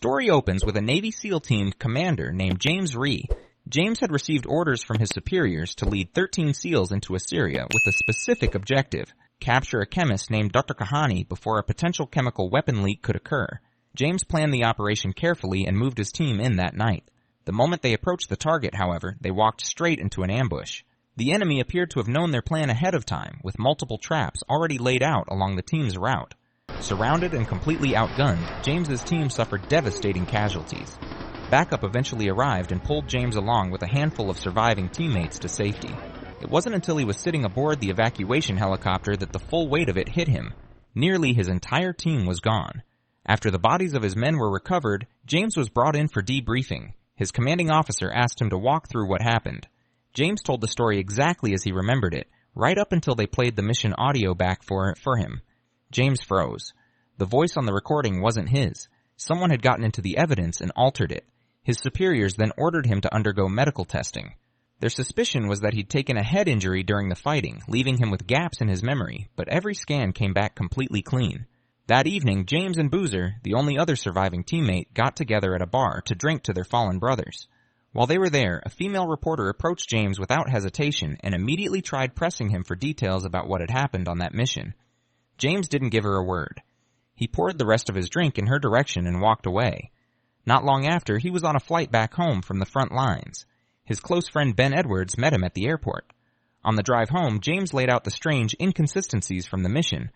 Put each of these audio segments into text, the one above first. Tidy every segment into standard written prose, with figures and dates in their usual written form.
story opens with a Navy SEAL team commander named James Rhee. James had received orders from his superiors to lead 13 SEALs into Assyria with a specific objective: capture a chemist named Dr. Kahani before a potential chemical weapon leak could occur. James planned the operation carefully and moved his team in that night. The moment they approached the target, however, they walked straight into an ambush. The enemy appeared to have known their plan ahead of time, with multiple traps already laid out along the team's route. Surrounded and completely outgunned, James's team suffered devastating casualties. Backup eventually arrived and pulled James along with a handful of surviving teammates to safety. It wasn't until he was sitting aboard the evacuation helicopter that the full weight of it hit him. Nearly his entire team was gone. After the bodies of his men were recovered, James was brought in for debriefing. His commanding officer asked him to walk through what happened. James told the story exactly as he remembered it, right up until they played the mission audio back for him. James froze. The voice on the recording wasn't his. Someone had gotten into the evidence and altered it. His superiors then ordered him to undergo medical testing. Their suspicion was that he'd taken a head injury during the fighting, leaving him with gaps in his memory, but every scan came back completely clean. That evening, James and Boozer, the only other surviving teammate, got together at a bar to drink to their fallen brothers. While they were there, a female reporter approached James without hesitation and immediately tried pressing him for details about what had happened on that mission. James didn't give her a word. He poured the rest of his drink in her direction and walked away. Not long after, he was on a flight back home from the front lines. His close friend Ben Edwards met him at the airport. On the drive home, James laid out the strange inconsistencies from the mission.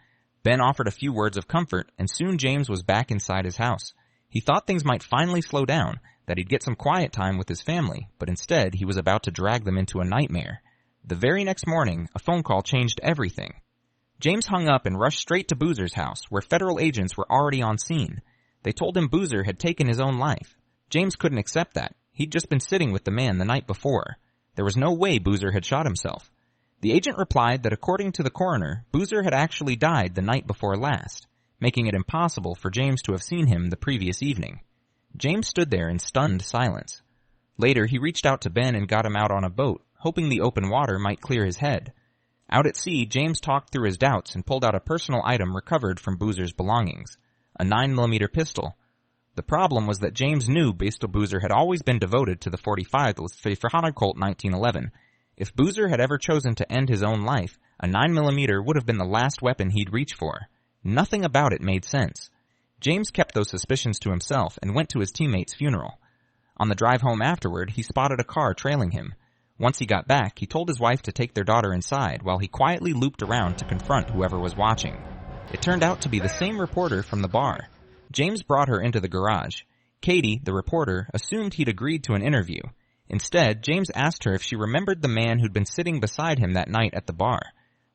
Ben offered a few words of comfort, and soon James was back inside his house. He thought things might finally slow down, that he'd get some quiet time with his family, but instead he was about to drag them into a nightmare. The very next morning, a phone call changed everything. James hung up and rushed straight to Boozer's house, where federal agents were already on scene. They told him Boozer had taken his own life. James couldn't accept that. He'd just been sitting with the man the night before. There was no way Boozer had shot himself. The agent replied that according to the coroner, Boozer had actually died the night before last, making it impossible for James to have seen him the previous evening. James stood there in stunned silence. Later, he reached out to Ben and got him out on a boat, hoping the open water might clear his head. Out at sea, James talked through his doubts and pulled out a personal item recovered from Boozer's belongings, a 9mm pistol. The problem was that James knew Bastel Boozer had always been devoted to the 45 Verhana Colt 1911. If Boozer had ever chosen to end his own life, a 9mm would have been the last weapon he'd reach for. Nothing about it made sense. James kept those suspicions to himself and went to his teammate's funeral. On the drive home afterward, he spotted a car trailing him. Once he got back, he told his wife to take their daughter inside while he quietly looped around to confront whoever was watching. It turned out to be the same reporter from the bar. James brought her into the garage. Katie, the reporter, assumed he'd agreed to an interview. Instead, James asked her if she remembered the man who'd been sitting beside him that night at the bar.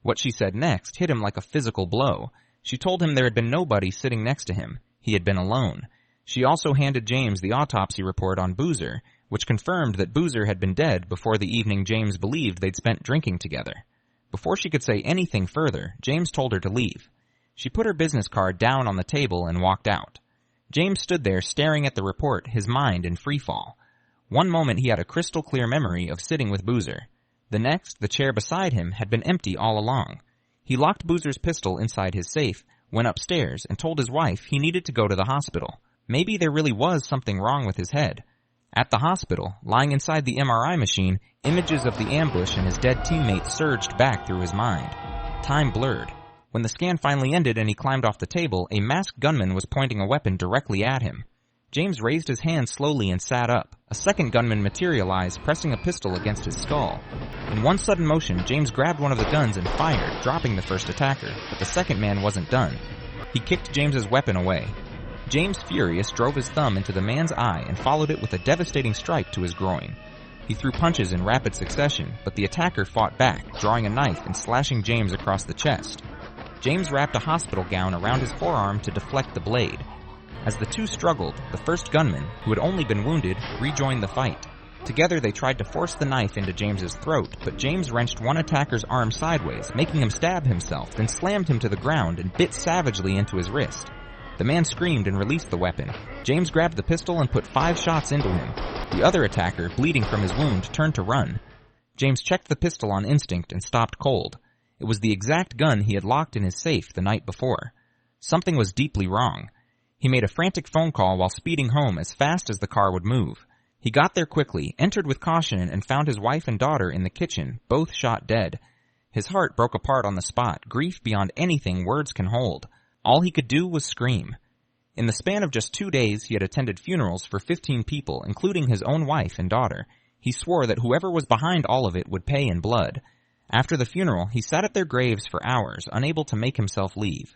What she said next hit him like a physical blow. She told him there had been nobody sitting next to him. He had been alone. She also handed James the autopsy report on Boozer, which confirmed that Boozer had been dead before the evening James believed they'd spent drinking together. Before she could say anything further, James told her to leave. She put her business card down on the table and walked out. James stood there staring at the report, his mind in freefall. One moment he had a crystal clear memory of sitting with Boozer. The next, the chair beside him had been empty all along. He locked Boozer's pistol inside his safe, went upstairs, and told his wife he needed to go to the hospital. Maybe there really was something wrong with his head. At the hospital, lying inside the MRI machine, images of the ambush and his dead teammates surged back through his mind. Time blurred. When the scan finally ended and he climbed off the table, a masked gunman was pointing a weapon directly at him. James raised his hand slowly and sat up. A second gunman materialized, pressing a pistol against his skull. In one sudden motion, James grabbed one of the guns and fired, dropping the first attacker, but the second man wasn't done. He kicked James's weapon away. James, furious, drove his thumb into the man's eye and followed it with a devastating strike to his groin. He threw punches in rapid succession, but the attacker fought back, drawing a knife and slashing James across the chest. James wrapped a hospital gown around his forearm to deflect the blade. As the two struggled, the first gunman, who had only been wounded, rejoined the fight. Together they tried to force the knife into James's throat, but James wrenched one attacker's arm sideways, making him stab himself, then slammed him to the ground and bit savagely into his wrist. The man screamed and released the weapon. James grabbed the pistol and put 5 shots into him. The other attacker, bleeding from his wound, turned to run. James checked the pistol on instinct and stopped cold. It was the exact gun he had locked in his safe the night before. Something was deeply wrong. He made a frantic phone call while speeding home as fast as the car would move. He got there quickly, entered with caution, and found his wife and daughter in the kitchen, both shot dead. His heart broke apart on the spot, grief beyond anything words can hold. All he could do was scream. In the span of just 2 days, he had attended funerals for 15 people, including his own wife and daughter. He swore that whoever was behind all of it would pay in blood. After the funeral, he sat at their graves for hours, unable to make himself leave.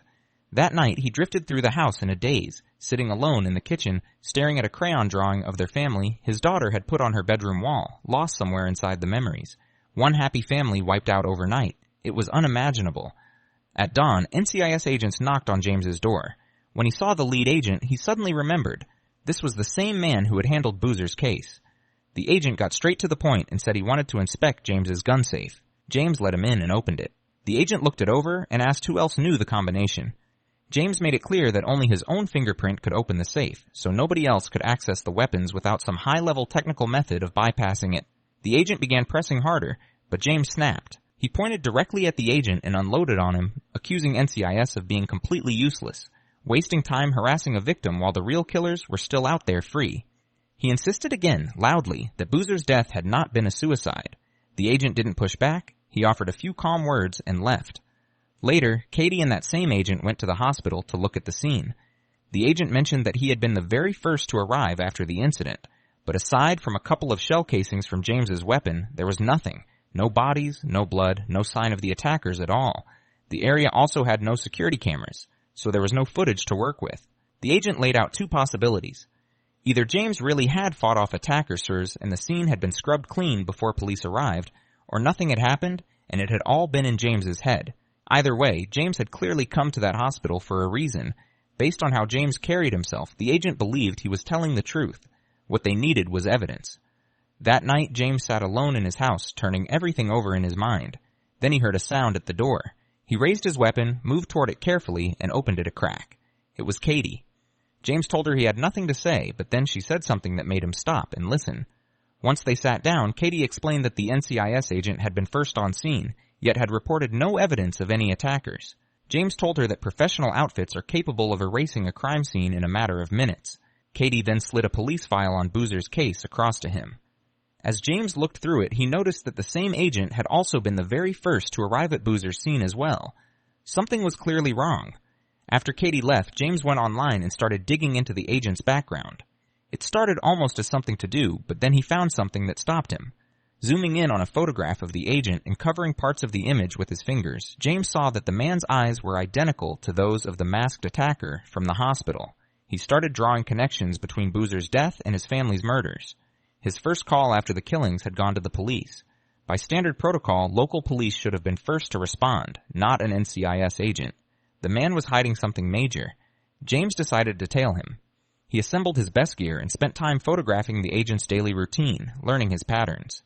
That night, he drifted through the house in a daze, sitting alone in the kitchen, staring at a crayon drawing of their family his daughter had put on her bedroom wall, lost somewhere inside the memories. One happy family wiped out overnight. It was unimaginable. At dawn, NCIS agents knocked on James's door. When he saw the lead agent, he suddenly remembered. This was the same man who had handled Boozer's case. The agent got straight to the point and said he wanted to inspect James's gun safe. James let him in and opened it. The agent looked it over and asked who else knew the combination. James made it clear that only his own fingerprint could open the safe, so nobody else could access the weapons without some high-level technical method of bypassing it. The agent began pressing harder, but James snapped. He pointed directly at the agent and unloaded on him, accusing NCIS of being completely useless, wasting time harassing a victim while the real killers were still out there free. He insisted again, loudly, that Boozer's death had not been a suicide. The agent didn't push back. He offered a few calm words and left. Later, Katie and that same agent went to the hospital to look at the scene. The agent mentioned that he had been the very first to arrive after the incident, but aside from a couple of shell casings from James's weapon, there was nothing. No bodies, no blood, no sign of the attackers at all. The area also had no security cameras, so there was no footage to work with. The agent laid out 2 possibilities. Either James really had fought off attackers and the scene had been scrubbed clean before police arrived, or nothing had happened and it had all been in James's head. Either way, James had clearly come to that hospital for a reason. Based on how James carried himself, the agent believed he was telling the truth. What they needed was evidence. That night, James sat alone in his house, turning everything over in his mind. Then he heard a sound at the door. He raised his weapon, moved toward it carefully, and opened it a crack. It was Katie. James told her he had nothing to say, but then she said something that made him stop and listen. Once they sat down, Katie explained that the NCIS agent had been first on scene, yet had reported no evidence of any attackers. James told her that professional outfits are capable of erasing a crime scene in a matter of minutes. Katie then slid a police file on Boozer's case across to him. As James looked through it, he noticed that the same agent had also been the very first to arrive at Boozer's scene as well. Something was clearly wrong. After Katie left, James went online and started digging into the agent's background. It started almost as something to do, but then he found something that stopped him. Zooming in on a photograph of the agent and covering parts of the image with his fingers, James saw that the man's eyes were identical to those of the masked attacker from the hospital. He started drawing connections between Boozer's death and his family's murders. His first call after the killings had gone to the police. By standard protocol, local police should have been first to respond, not an NCIS agent. The man was hiding something major. James decided to tail him. He assembled his best gear and spent time photographing the agent's daily routine, learning his patterns.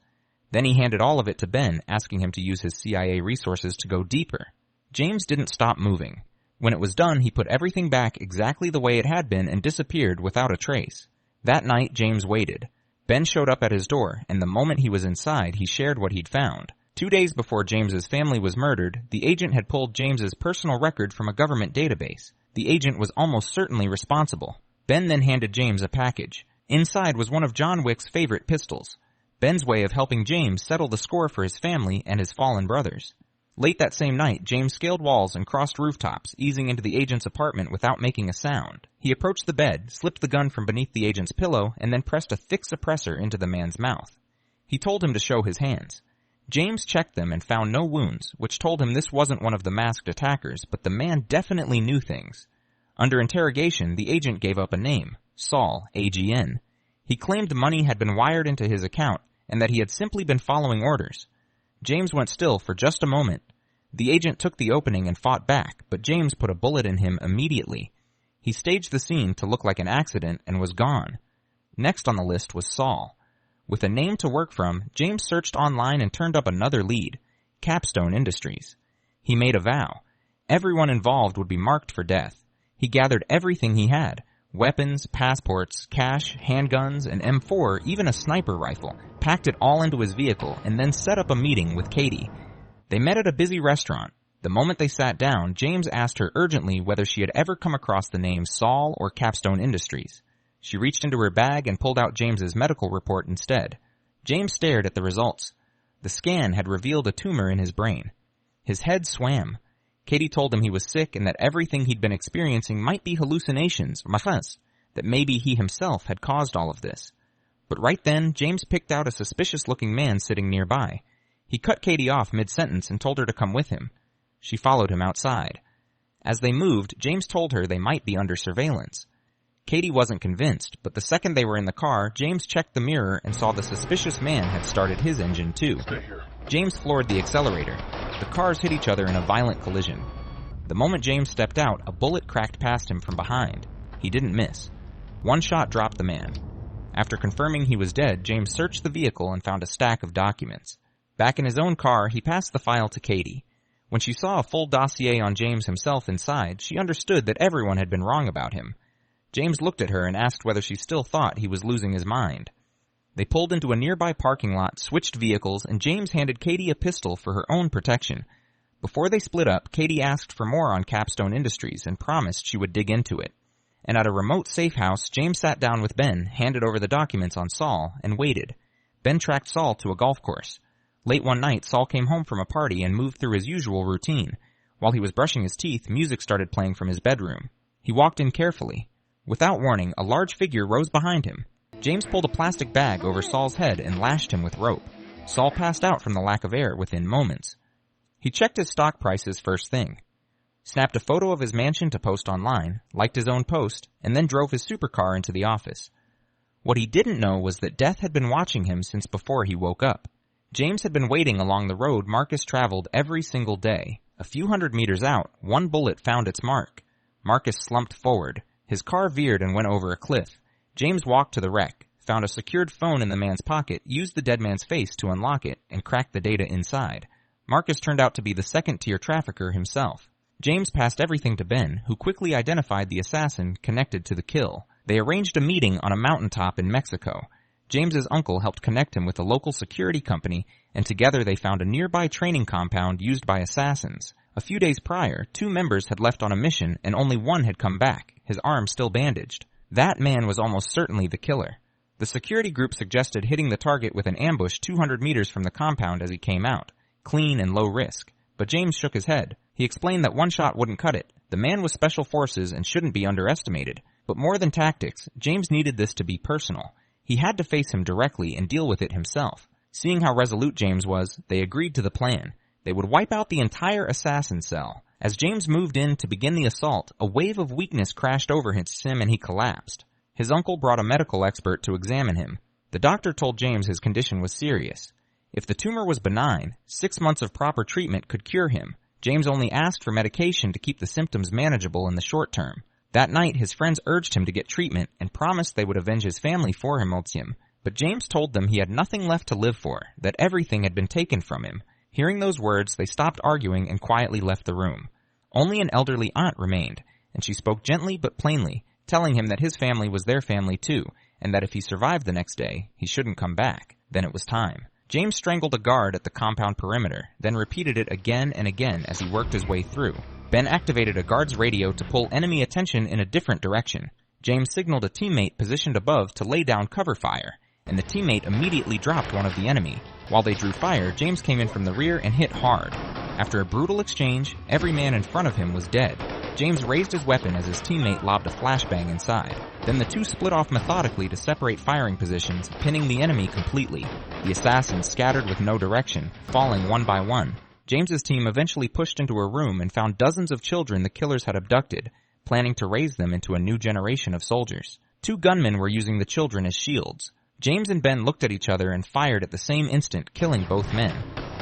Then he handed all of it to Ben, asking him to use his CIA resources to go deeper. James didn't stop moving. When it was done, he put everything back exactly the way it had been and disappeared without a trace. That night, James waited. Ben showed up at his door, and the moment he was inside, he shared what he'd found. 2 days before James's family was murdered, the agent had pulled James's personal record from a government database. The agent was almost certainly responsible. Ben then handed James a package. Inside was one of John Wick's favorite pistols. Ben's way of helping James settle the score for his family and his fallen brothers. Late that same night, James scaled walls and crossed rooftops, easing into the agent's apartment without making a sound. He approached the bed, slipped the gun from beneath the agent's pillow, and then pressed a thick suppressor into the man's mouth. He told him to show his hands. James checked them and found no wounds, which told him this wasn't one of the masked attackers, but the man definitely knew things. Under interrogation, the agent gave up a name, Saul, AGN. He claimed money had been wired into his account and that he had simply been following orders. James went still for just a moment. The agent took the opening and fought back, but James put a bullet in him immediately. He staged the scene to look like an accident and was gone. Next on the list was Saul. With a name to work from, James searched online and turned up another lead, Capstone Industries. He made a vow. Everyone involved would be marked for death. He gathered everything he had, weapons, passports, cash, handguns, an M4, even a sniper rifle, packed it all into his vehicle, and then set up a meeting with Katie. They met at a busy restaurant. The moment they sat down, James asked her urgently whether she had ever come across the names Saul or Capstone Industries. She reached into her bag and pulled out James's medical report instead. James stared at the results. The scan had revealed a tumor in his brain. His head swam. Katie told him he was sick and that everything he'd been experiencing might be hallucinations, that maybe he himself had caused all of this. But right then, James picked out a suspicious-looking man sitting nearby. He cut Katie off mid-sentence and told her to come with him. She followed him outside. As they moved, James told her they might be under surveillance. Katie wasn't convinced, but the second they were in the car, James checked the mirror and saw the suspicious man had started his engine too. James floored the accelerator. The cars hit each other in a violent collision. The moment James stepped out, a bullet cracked past him from behind. He didn't miss. One shot dropped the man. After confirming he was dead, James searched the vehicle and found a stack of documents. Back in his own car, he passed the file to Katie. When she saw a full dossier on James himself inside, she understood that everyone had been wrong about him. James looked at her and asked whether she still thought he was losing his mind. They pulled into a nearby parking lot, switched vehicles, and James handed Katie a pistol for her own protection. Before they split up, Katie asked for more on Capstone Industries and promised she would dig into it. And at a remote safe house, James sat down with Ben, handed over the documents on Saul, and waited. Ben tracked Saul to a golf course. Late one night, Saul came home from a party and moved through his usual routine. While he was brushing his teeth, music started playing from his bedroom. He walked in carefully. Without warning, a large figure rose behind him. James pulled a plastic bag over Saul's head and lashed him with rope. Saul passed out from the lack of air within moments. He checked his stock prices first thing, snapped a photo of his mansion to post online, liked his own post, and then drove his supercar into the office. What he didn't know was that death had been watching him since before he woke up. James had been waiting along the road Marcus traveled every single day. A few hundred meters out, one bullet found its mark. Marcus slumped forward. His car veered and went over a cliff. James walked to the wreck, found a secured phone in the man's pocket, used the dead man's face to unlock it, and cracked the data inside. Marcus turned out to be the second-tier trafficker himself. James passed everything to Ben, who quickly identified the assassin connected to the kill. They arranged a meeting on a mountaintop in Mexico. James's uncle helped connect him with a local security company, and together they found a nearby training compound used by assassins. A few days prior, 2 members had left on a mission, and only one had come back, his arm still bandaged. That man was almost certainly the killer. The security group suggested hitting the target with an ambush 200 meters from the compound as he came out, clean and low risk. But James shook his head. He explained that one shot wouldn't cut it. The man was special forces and shouldn't be underestimated. But more than tactics, James needed this to be personal. He had to face him directly and deal with it himself. Seeing how resolute James was, they agreed to the plan. They would wipe out the entire assassin cell. As James moved in to begin the assault, a wave of weakness crashed over him and he collapsed. His uncle brought a medical expert to examine him. The doctor told James his condition was serious. If the tumor was benign, 6 months of proper treatment could cure him. James only asked for medication to keep the symptoms manageable in the short term. That night, his friends urged him to get treatment and promised they would avenge his family for him. But James told them he had nothing left to live for, that everything had been taken from him. Hearing those words, they stopped arguing and quietly left the room. Only an elderly aunt remained, and she spoke gently but plainly, telling him that his family was their family too, and that if he survived the next day, he shouldn't come back. Then it was time. James strangled a guard at the compound perimeter, then repeated it again and again as he worked his way through. Ben activated a guard's radio to pull enemy attention in a different direction. James signaled a teammate positioned above to lay down cover fire, and the teammate immediately dropped one of the enemy. While they drew fire, James came in from the rear and hit hard. After a brutal exchange, every man in front of him was dead. James raised his weapon as his teammate lobbed a flashbang inside. Then the two split off methodically to separate firing positions, pinning the enemy completely. The assassins scattered with no direction, falling one by one. James's team eventually pushed into a room and found dozens of children the killers had abducted, planning to raise them into a new generation of soldiers. 2 gunmen were using the children as shields. James and Ben looked at each other and fired at the same instant, killing both men.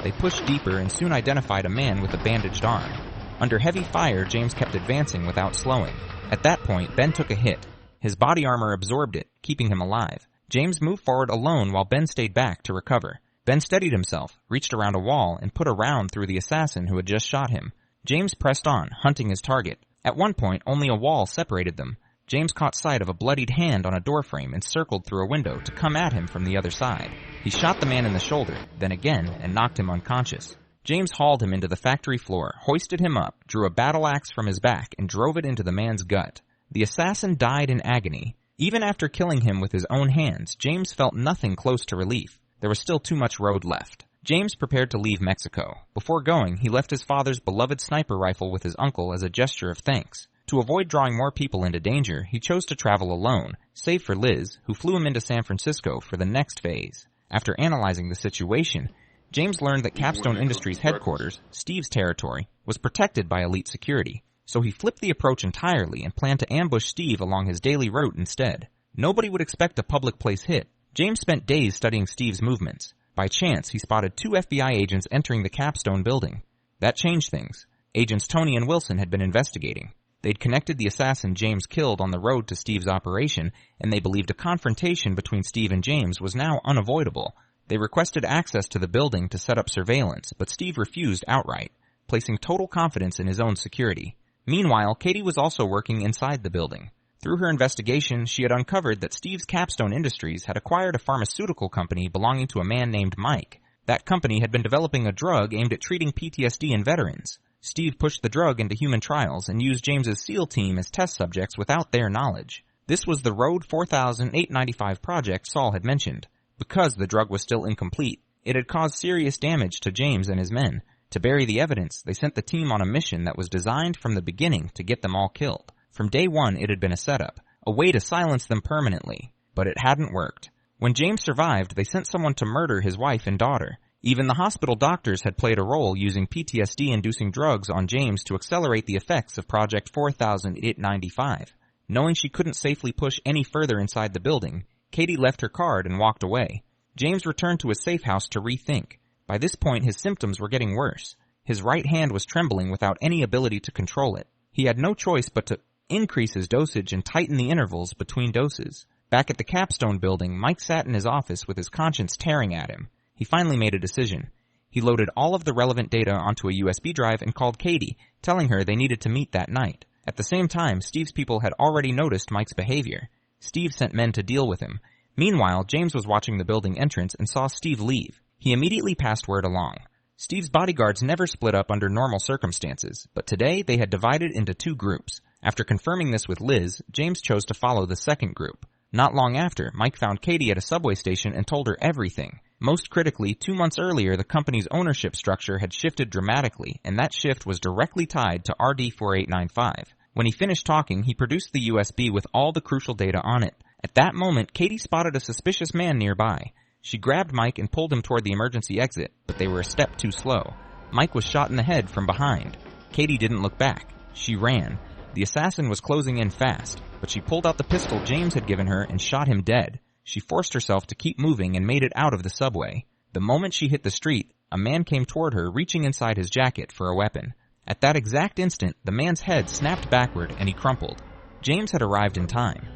They pushed deeper and soon identified a man with a bandaged arm. Under heavy fire, James kept advancing without slowing. At that point, Ben took a hit. His body armor absorbed it, keeping him alive. James moved forward alone while Ben stayed back to recover. Ben steadied himself, reached around a wall, and put a round through the assassin who had just shot him. James pressed on, hunting his target. At one point, only a wall separated them. James caught sight of a bloodied hand on a doorframe and circled through a window to come at him from the other side. He shot the man in the shoulder, then again, and knocked him unconscious. James hauled him into the factory floor, hoisted him up, drew a battle axe from his back, and drove it into the man's gut. The assassin died in agony. Even after killing him with his own hands, James felt nothing close to relief. There was still too much road left. James prepared to leave Mexico. Before going, he left his father's beloved sniper rifle with his uncle as a gesture of thanks. To avoid drawing more people into danger, he chose to travel alone, save for Liz, who flew him into San Francisco for the next phase. After analyzing the situation, James learned that Capstone Industries' headquarters, Steve's territory, was protected by elite security. So he flipped the approach entirely and planned to ambush Steve along his daily route instead. Nobody would expect a public place hit. James spent days studying Steve's movements. By chance, he spotted 2 FBI agents entering the Capstone building. That changed things. Agents Tony and Wilson had been investigating. They'd connected the assassin James killed on the road to Steve's operation, and they believed a confrontation between Steve and James was now unavoidable. They requested access to the building to set up surveillance, but Steve refused outright, placing total confidence in his own security. Meanwhile, Katie was also working inside the building. Through her investigation, she had uncovered that Steve's Capstone Industries had acquired a pharmaceutical company belonging to a man named Mike. That company had been developing a drug aimed at treating PTSD in veterans. Steve pushed the drug into human trials and used James's SEAL team as test subjects without their knowledge. This was the Road 4895 project Saul had mentioned. Because the drug was still incomplete, it had caused serious damage to James and his men. To bury the evidence, they sent the team on a mission that was designed from the beginning to get them all killed. From day one, it had been a setup, a way to silence them permanently. But it hadn't worked. When James survived, they sent someone to murder his wife and daughter. Even the hospital doctors had played a role using PTSD-inducing drugs on James to accelerate the effects of Project 4895. Knowing she couldn't safely push any further inside the building, Katie left her card and walked away. James returned to his safe house to rethink. By this point, his symptoms were getting worse. His right hand was trembling without any ability to control it. He had no choice but to increase his dosage and tighten the intervals between doses. Back at the Capstone building, Mike sat in his office with his conscience tearing at him. He finally made a decision. He loaded all of the relevant data onto a USB drive and called Katie, telling her they needed to meet that night. At the same time, Steve's people had already noticed Mike's behavior. Steve sent men to deal with him. Meanwhile, James was watching the building entrance and saw Steve leave. He immediately passed word along. Steve's bodyguards never split up under normal circumstances, but today they had divided into 2 groups. After confirming this with Liz, James chose to follow the second group. Not long after, Mike found Katie at a subway station and told her everything. Most critically, 2 months earlier, the company's ownership structure had shifted dramatically, and that shift was directly tied to RD 4895. When he finished talking, he produced the USB with all the crucial data on it. At that moment, Katie spotted a suspicious man nearby. She grabbed Mike and pulled him toward the emergency exit, but they were a step too slow. Mike was shot in the head from behind. Katie didn't look back. She ran. The assassin was closing in fast, but she pulled out the pistol James had given her and shot him dead. She forced herself to keep moving and made it out of the subway. The moment she hit the street, a man came toward her, reaching inside his jacket for a weapon. At that exact instant, the man's head snapped backward and he crumpled. James had arrived in time.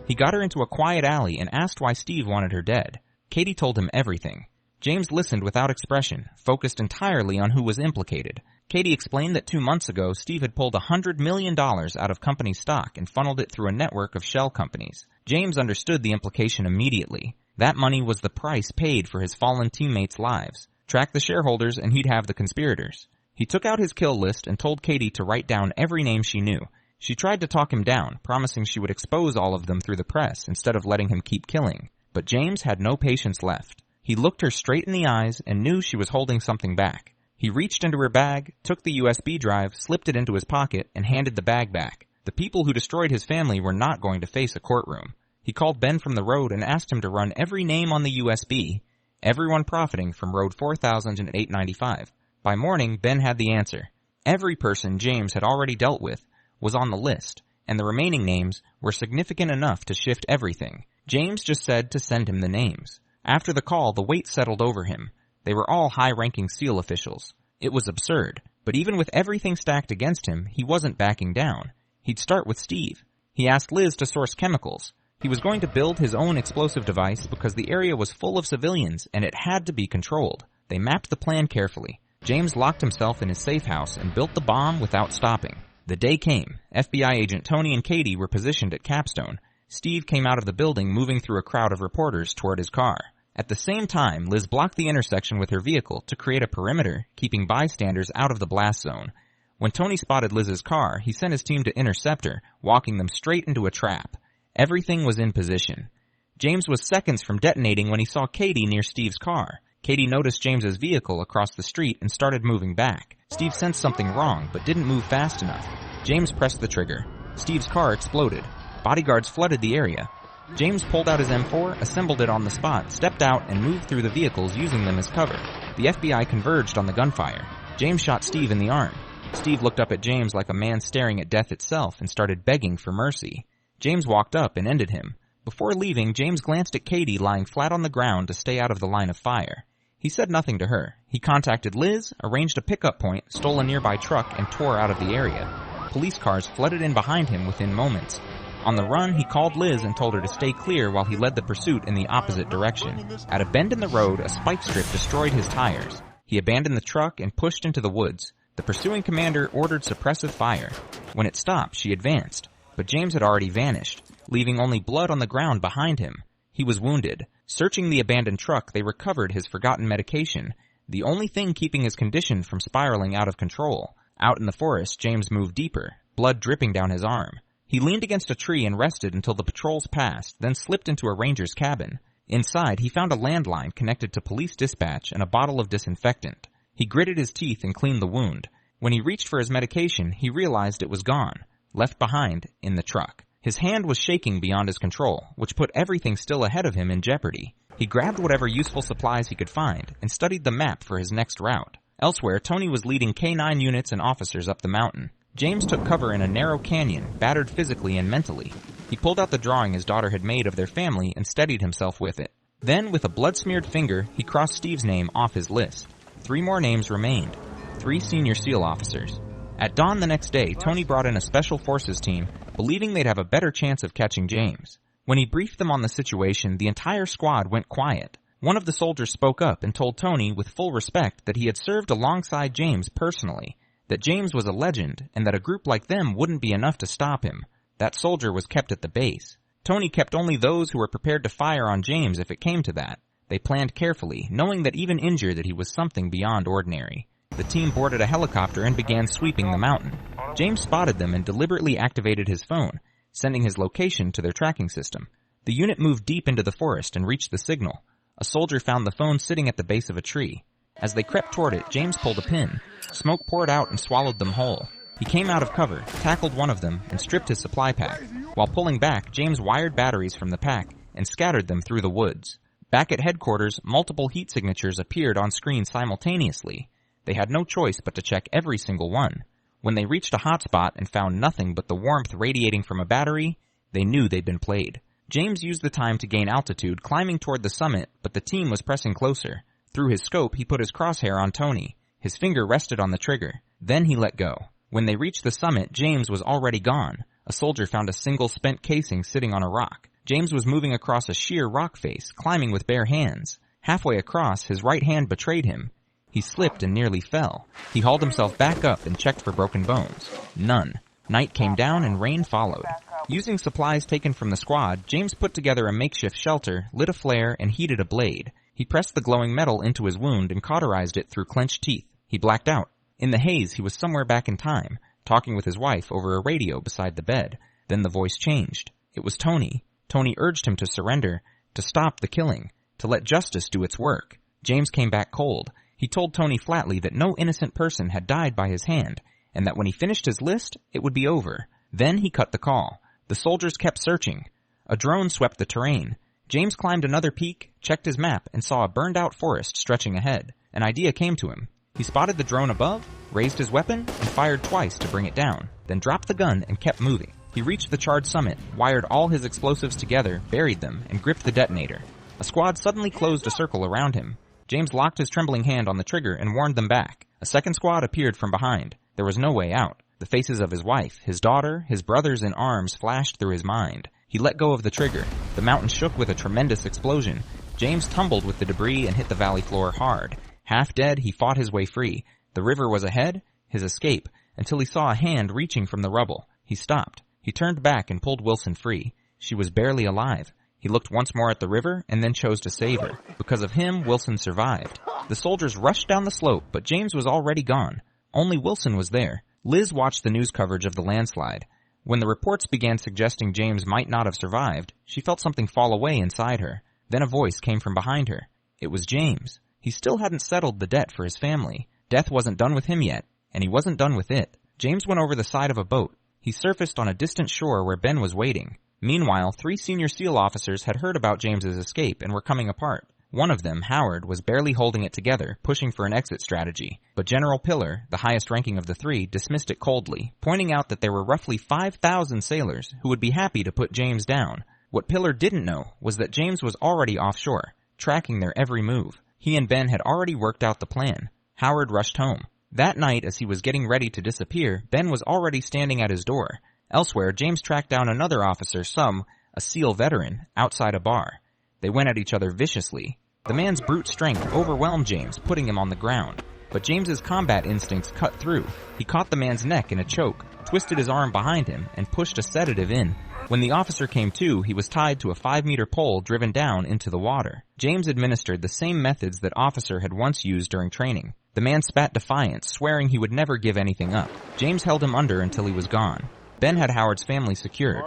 He got her into a quiet alley and asked why Steve wanted her dead. Katie told him everything. James listened without expression, focused entirely on who was implicated. Katie explained that 2 months ago, Steve had pulled $100 million out of company stock and funneled it through a network of shell companies. James understood the implication immediately. That money was the price paid for his fallen teammates' lives. Track the shareholders and he'd have the conspirators. He took out his kill list and told Katie to write down every name she knew. She tried to talk him down, promising she would expose all of them through the press instead of letting him keep killing. But James had no patience left. He looked her straight in the eyes and knew she was holding something back. He reached into her bag, took the USB drive, slipped it into his pocket, and handed the bag back. The people who destroyed his family were not going to face a courtroom. He called Ben from the road and asked him to run every name on the USB, everyone profiting from Road 4895. By morning, Ben had the answer. Every person James had already dealt with was on the list, and the remaining names were significant enough to shift everything. James just said to send him the names. After the call, the weight settled over him. They were all high-ranking SEAL officials. It was absurd, but even with everything stacked against him, he wasn't backing down. He'd start with Steve. He asked Liz to source chemicals. He was going to build his own explosive device because the area was full of civilians and it had to be controlled. They mapped the plan carefully. James locked himself in his safe house and built the bomb without stopping. The day came. FBI agent Tony and Katie were positioned at Capstone. Steve came out of the building moving through a crowd of reporters toward his car. At the same time, Liz blocked the intersection with her vehicle to create a perimeter, keeping bystanders out of the blast zone. When Tony spotted Liz's car, he sent his team to intercept her, walking them straight into a trap. Everything was in position. James was seconds from detonating when he saw Katie near Steve's car. Katie noticed James's vehicle across the street and started moving back. Steve sensed something wrong, but didn't move fast enough. James pressed the trigger. Steve's car exploded. Bodyguards flooded the area. James pulled out his M4, assembled it on the spot, stepped out, and moved through the vehicles using them as cover. The FBI converged on the gunfire. James shot Steve in the arm. Steve looked up at James like a man staring at death itself and started begging for mercy. James walked up and ended him. Before leaving, James glanced at Katie lying flat on the ground to stay out of the line of fire. He said nothing to her. He contacted Liz, arranged a pickup point, stole a nearby truck, and tore out of the area. Police cars flooded in behind him within moments. On the run, he called Liz and told her to stay clear while he led the pursuit in the opposite direction. At a bend in the road, a spike strip destroyed his tires. He abandoned the truck and pushed into the woods. The pursuing commander ordered suppressive fire. When it stopped, she advanced, but James had already vanished, leaving only blood on the ground behind him. He was wounded. Searching the abandoned truck, they recovered his forgotten medication, the only thing keeping his condition from spiraling out of control. Out in the forest, James moved deeper, blood dripping down his arm. He leaned against a tree and rested until the patrols passed, then slipped into a ranger's cabin. Inside, he found a landline connected to police dispatch and a bottle of disinfectant. He gritted his teeth and cleaned the wound. When he reached for his medication, he realized it was gone, left behind in the truck. His hand was shaking beyond his control, which put everything still ahead of him in jeopardy. He grabbed whatever useful supplies he could find and studied the map for his next route. Elsewhere, Tony was leading K-9 units and officers up the mountain. James took cover in a narrow canyon, battered physically and mentally. He pulled out the drawing his daughter had made of their family and steadied himself with it. Then, with a blood-smeared finger, he crossed Steve's name off his list. 3 more names remained. 3 senior SEAL officers. At dawn the next day, Tony brought in a special forces team, believing they'd have a better chance of catching James. When he briefed them on the situation, the entire squad went quiet. One of the soldiers spoke up and told Tony with full respect that he had served alongside James personally, that James was a legend, and that a group like them wouldn't be enough to stop him. That soldier was kept at the base. Tony kept only those who were prepared to fire on James if it came to that. They planned carefully, knowing that even injured that he was something beyond ordinary. The team boarded a helicopter and began sweeping the mountain. James spotted them and deliberately activated his phone, sending his location to their tracking system. The unit moved deep into the forest and reached the signal. A soldier found the phone sitting at the base of a tree. As they crept toward it, James pulled a pin. Smoke poured out and swallowed them whole. He came out of cover, tackled one of them, and stripped his supply pack. While pulling back, James wired batteries from the pack and scattered them through the woods. Back at headquarters, multiple heat signatures appeared on screen simultaneously. They had no choice but to check every single one. When they reached a hotspot and found nothing but the warmth radiating from a battery, they knew they'd been played. James used the time to gain altitude, climbing toward the summit, but the team was pressing closer. Through his scope, he put his crosshair on Tony. His finger rested on the trigger. Then he let go. When they reached the summit, James was already gone. A soldier found a single spent casing sitting on a rock. James was moving across a sheer rock face, climbing with bare hands. Halfway across, his right hand betrayed him. He slipped and nearly fell. He hauled himself back up and checked for broken bones. None. Night came down and rain followed. Using supplies taken from the squad, James put together a makeshift shelter, lit a flare, and heated a blade. He pressed the glowing metal into his wound and cauterized it through clenched teeth. He blacked out. In the haze, he was somewhere back in time, talking with his wife over a radio beside the bed. Then the voice changed. It was Tony. Tony urged him to surrender, to stop the killing, to let justice do its work. James came back cold. He told Tony flatly that no innocent person had died by his hand, and that when he finished his list, it would be over. Then he cut the call. The soldiers kept searching. A drone swept the terrain. James climbed another peak, checked his map, and saw a burned-out forest stretching ahead. An idea came to him. He spotted the drone above, raised his weapon, and fired twice to bring it down, then dropped the gun and kept moving. He reached the charred summit, wired all his explosives together, buried them, and gripped the detonator. A squad suddenly closed a circle around him. James locked his trembling hand on the trigger and warned them back. A second squad appeared from behind. There was no way out. The faces of his wife, his daughter, his brothers in arms flashed through his mind. He let go of the trigger. The mountain shook with a tremendous explosion. James tumbled with the debris and hit the valley floor hard. Half dead, he fought his way free. The river was ahead, his escape, until he saw a hand reaching from the rubble. He stopped. He turned back and pulled Wilson free. She was barely alive. He looked once more at the river and then chose to save her. Because of him, Wilson survived. The soldiers rushed down the slope, but James was already gone. Only Wilson was there. Liz watched the news coverage of the landslide. When the reports began suggesting James might not have survived, she felt something fall away inside her. Then a voice came from behind her. It was James. He still hadn't settled the debt for his family. Death wasn't done with him yet, and he wasn't done with it. James went over the side of a boat. He surfaced on a distant shore where Ben was waiting. Meanwhile, 3 senior SEAL officers had heard about James's escape and were coming apart. One of them, Howard, was barely holding it together, pushing for an exit strategy. But General Pillar, the highest ranking of the 3, dismissed it coldly, pointing out that there were roughly 5,000 sailors who would be happy to put James down. What Pillar didn't know was that James was already offshore, tracking their every move. He and Ben had already worked out the plan. Howard rushed home. That night, as he was getting ready to disappear, Ben was already standing at his door. Elsewhere, James tracked down another officer, a SEAL veteran, outside a bar. They went at each other viciously. The man's brute strength overwhelmed James, putting him on the ground. But James's combat instincts cut through. He caught the man's neck in a choke, twisted his arm behind him, and pushed a sedative in. When the officer came to, he was tied to a 5-meter pole driven down into the water. James administered the same methods that officer had once used during training. The man spat defiance, swearing he would never give anything up. James held him under until he was gone. Ben had Howard's family secured.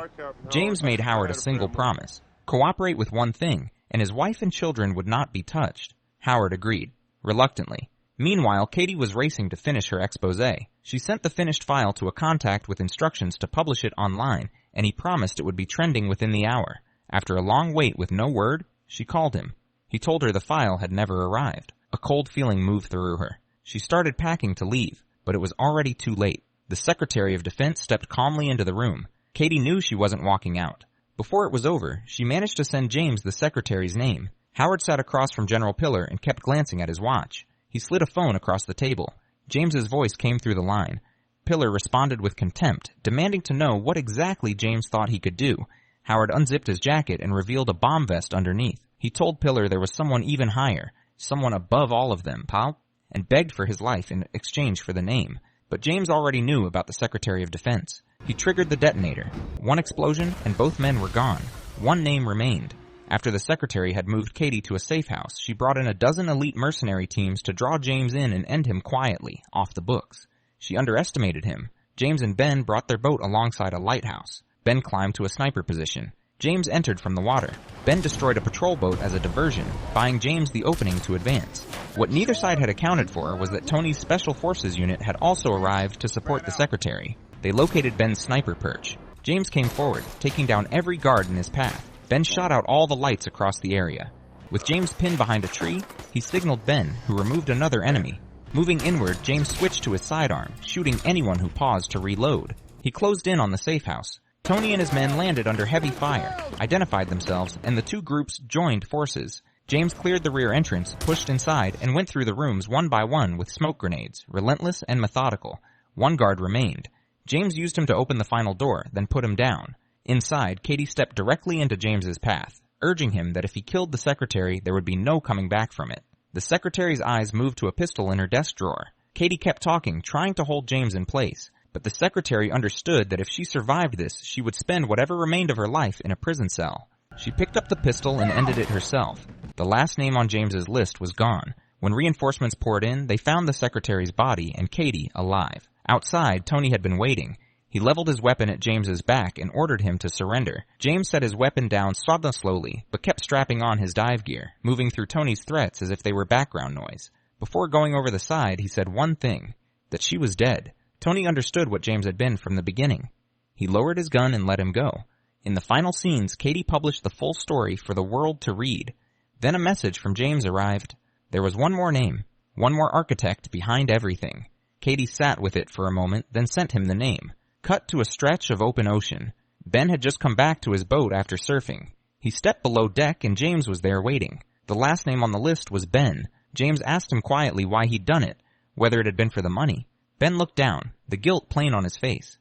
James made Howard a single promise: cooperate with one thing, and his wife and children would not be touched. Howard agreed, reluctantly. Meanwhile, Katie was racing to finish her exposé. She sent the finished file to a contact with instructions to publish it online, and he promised it would be trending within the hour. After a long wait with no word, she called him. He told her the file had never arrived. A cold feeling moved through her. She started packing to leave, but it was already too late. The Secretary of Defense stepped calmly into the room. Katie knew she wasn't walking out. Before it was over, she managed to send James the Secretary's name. Howard sat across from General Pillar and kept glancing at his watch. He slid a phone across the table. James's voice came through the line. Pillar responded with contempt, demanding to know what exactly James thought he could do. Howard unzipped his jacket and revealed a bomb vest underneath. He told Pillar there was someone even higher, someone above all of them, pal, and begged for his life in exchange for the name. But James already knew about the Secretary of Defense. He triggered the detonator. One explosion, and both men were gone. One name remained. After the Secretary had moved Katie to a safe house, she brought in a dozen elite mercenary teams to draw James in and end him quietly, off the books. She underestimated him. James and Ben brought their boat alongside a lighthouse. Ben climbed to a sniper position. James entered from the water. Ben destroyed a patrol boat as a diversion, buying James the opening to advance. What neither side had accounted for was that Tony's Special Forces unit had also arrived to support the Secretary. They located Ben's sniper perch. James came forward, taking down every guard in his path. Ben shot out all the lights across the area. With James pinned behind a tree, he signaled Ben, who removed another enemy. Moving inward, James switched to his sidearm, shooting anyone who paused to reload. He closed in on the safe house. Tony and his men landed under heavy fire, identified themselves, and the two groups joined forces. James cleared the rear entrance, pushed inside, and went through the rooms one by one with smoke grenades, relentless and methodical. One guard remained. James used him to open the final door, then put him down. Inside, Katie stepped directly into James's path, urging him that if he killed the Secretary, there would be no coming back from it. The Secretary's eyes moved to a pistol in her desk drawer. Katie kept talking, trying to hold James in place. But the Secretary understood that if she survived this, she would spend whatever remained of her life in a prison cell. She picked up the pistol and ended it herself. The last name on James's list was gone. When reinforcements poured in, they found the Secretary's body and Katie alive. Outside, Tony had been waiting. He leveled his weapon at James's back and ordered him to surrender. James set his weapon down slowly, but kept strapping on his dive gear, moving through Tony's threats as if they were background noise. Before going over the side, he said one thing: that she was dead. Tony understood what James had been from the beginning. He lowered his gun and let him go. In the final scenes, Katie published the full story for the world to read. Then a message from James arrived. There was one more name, one more architect behind everything. Katie sat with it for a moment, then sent him the name. Cut to a stretch of open ocean. Ben had just come back to his boat after surfing. He stepped below deck and James was there waiting. The last name on the list was Ben. James asked him quietly why he'd done it, whether it had been for the money. Ben looked down, the guilt plain on his face.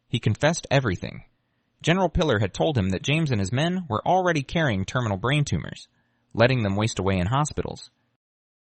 He confessed everything. General Pillar had told him that James and his men were already carrying terminal brain tumors, letting them waste away in hospitals.